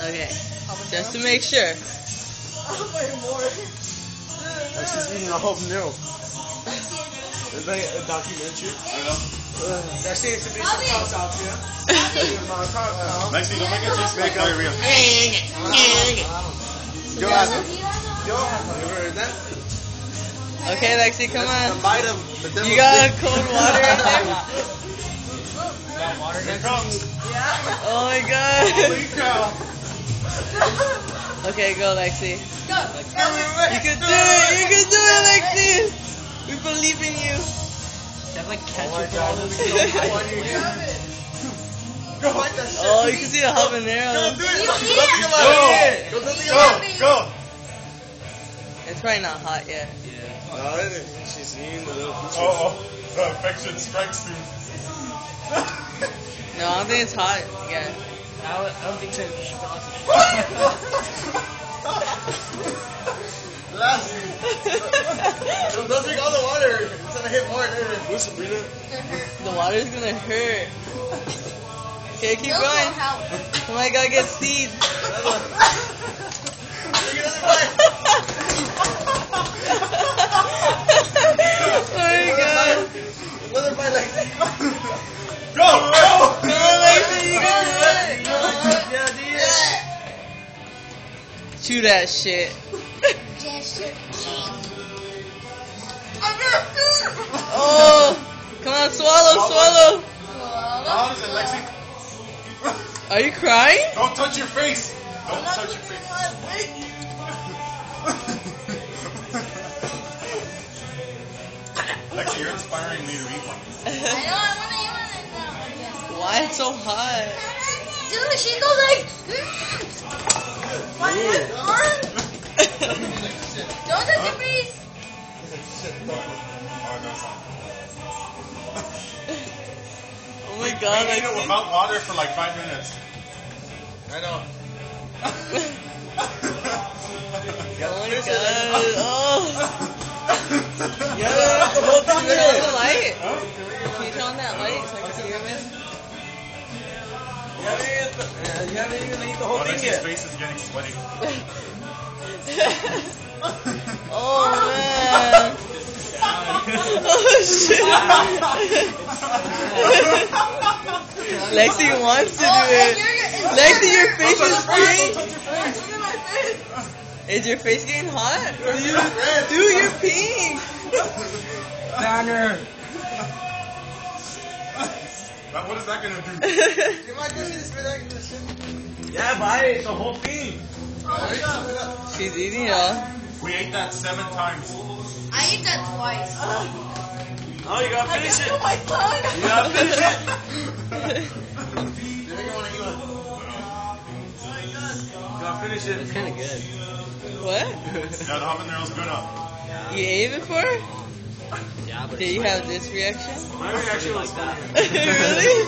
Okay. Just to make sure. She's eating a habanero. Is that a documentary? I know. That seems to be some house out here. Lexi, don't make it taste like diarrhea. Yo, ask him. Yo, have you ever heard that? Okay, Lexi, come on. The bite of the devil's You got dick. cold water right there? Here it comes. Oh my god. Holy cow. Okay, go, Lexi. Go. You can do it! You can do it, Lexi! We believe in you. That's like Oh my ketchup God. all over Go, bite that shit. Oh, you can see the habanero. Go, do it. You Don't eat think it. about it. Go, don't think about it. Go. It's probably not hot yet. No, she's eating the little pieces. Oh, the affection strikes soon. No, I don't think it's hot yet. I don't think so. Last. Don't drink all the water. It's gonna hit more later. Listen, Brina. The water's gonna hurt. Okay, keep Those going. will help. Oh my god, get seeds. Oh my god. Another bite like that. Go. Go. Come on, Lexi, you can do it. Chew that shit. Oh, come on, swallow. How is it, Lexi? Are you crying? Don't touch your face. Don't touch your face. Lexi, you're inspiring me to eat one. I know, I want to eat one now. Why it's so hot? Dude, she goes like, my head burns. Don't touch your face. Oh, no, it's not. Oh my We god, ate it Lexi. without water for like 5 minutes. I know. Oh my god. Oh. Yeah, the whole thing Turn on the in. light. Huh? Can you turn on that light so I can see your man? You haven't even eaten the whole Oh, thing Lexi's yet. face is getting sweaty. Oh man. Oh shit. Lexi wants to do it. Lexi, your face is pink. Look at my face. Is your face getting hot? Dude, you're pink. Banner. What is that gonna do? You might go see this video. Yeah, buy it. The whole thing. She's eating it all. We ate that 7 times. I ate that twice. Oh, you gotta finish it. my tongue. You gotta finish it. You wanna eat one? You gotta finish it. It's kind of good. What? Yeah, the habanero's good up. You ate it before? Yeah, but Did you have this reaction? My reaction was that. Really?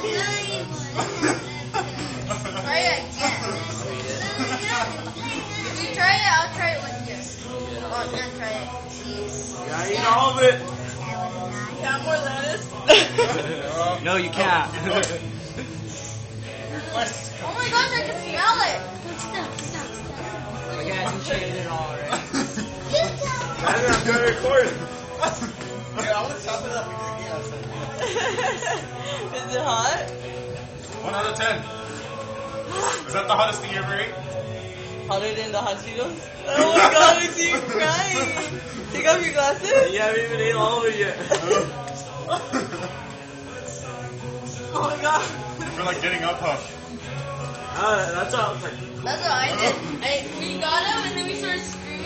Try it again. If you try it, I'll try it with you. Oh, not try it. Cheese. Yeah, eat all of it. Got more lettuce? No, you can't. Oh my gosh, I can smell it. My guys, you should eat it all, right? I'm gonna record. Yeah, I want to chop it up. Is it hot? 1 out of 10. Is that the hottest thing you ever ate? Hotter than the hot Cheetos? Oh my god, I see you crying. Take off your glasses. You haven't even ate all of it yet. Oh my god. I feel like getting up, huh? That's all. That's what I did. We got him and then we started screaming.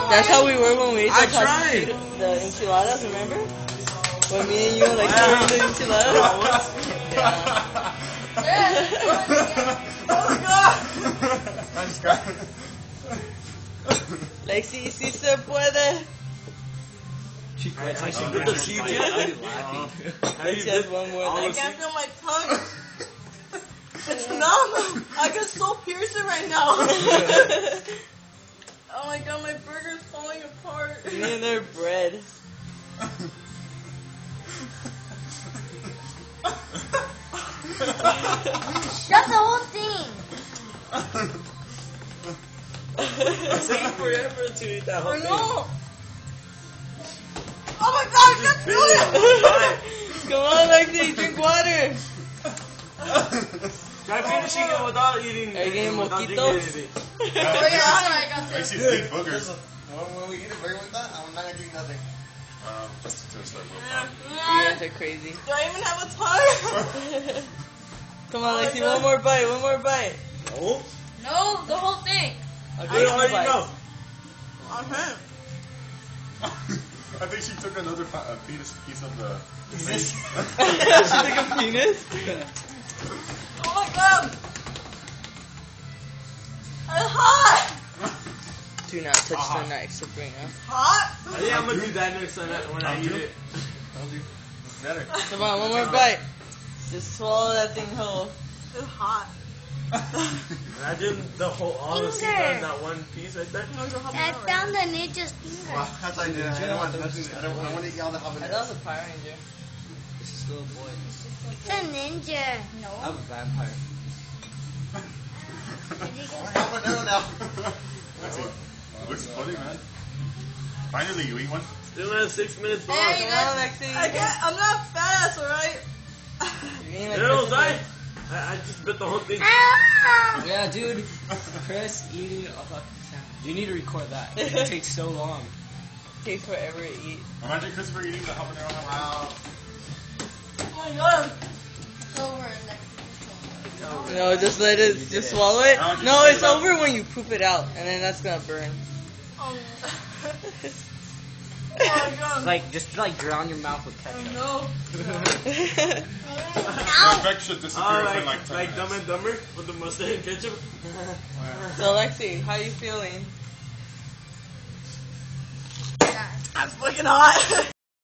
That's how we were when we ate I the tried. the enchiladas, remember? When me and you like turned the enchiladas? Yeah. Oh my god! I just got Lexi, si se puede. She quit. I put the seeds in it. Lexi has one more. I can't feel my tongue. It's numb. I can still pierce it right now. Oh my god, my burger's falling apart. Me and their bread. That's the whole thing. It's taking forever to eat that whole I thing. know. Oh my god, I can't do it. Come on, Lexi, drink water. Try finishing it without eating. Are you getting without mojitos? drinking anything. Oh yeah, sorry, I got I this. see big boogers. When we eat it right with that, I'm not gonna do nothing. Just to start real You guys are crazy. Do I even have a time? Come on, Lexi, one more bite, one more bite. No. No, the whole thing. Okay, I two already bites. know. On him. I think she took another piece of the She took a penis? Oh my god. It's hot. Do not touch the knife, Sabrina. Hot? I think I'm gonna do that next time when I eat it. It's better. Come on, one more bite. Just swallow that thing whole. It's hot. Imagine all the seeds on that one piece right there. I found the ninja's finger. Wow, that's what I did. I don't want to eat all the I thought it habanero. was a Power Ranger. This is little boy. It's a ninja. I'm a vampire. Habanero now. Looks funny, man. Finally, you eat one. Still has 6 minutes There left. you Come go. on, Lexi. I can't, I'm not fast, alright? You're eating like No, Christopher. I just bit the whole thing. Ah! Yeah, dude. Chris eating a fucking sandwich. You need to record that. It takes so long. Takes forever to eat. Imagine Christopher eating the habanero. Wow. Oh my god. It's over next. No, just let it, just swallow it. No, it's over when you poop it out, and then that's gonna burn. Oh my god. Like, just like drown your mouth with Oh ketchup. no. The effect should disappear within like 10 like Dumb minutes. and Dumber with the mustache and ketchup. So, Lexi, how you feeling? I'm fucking hot.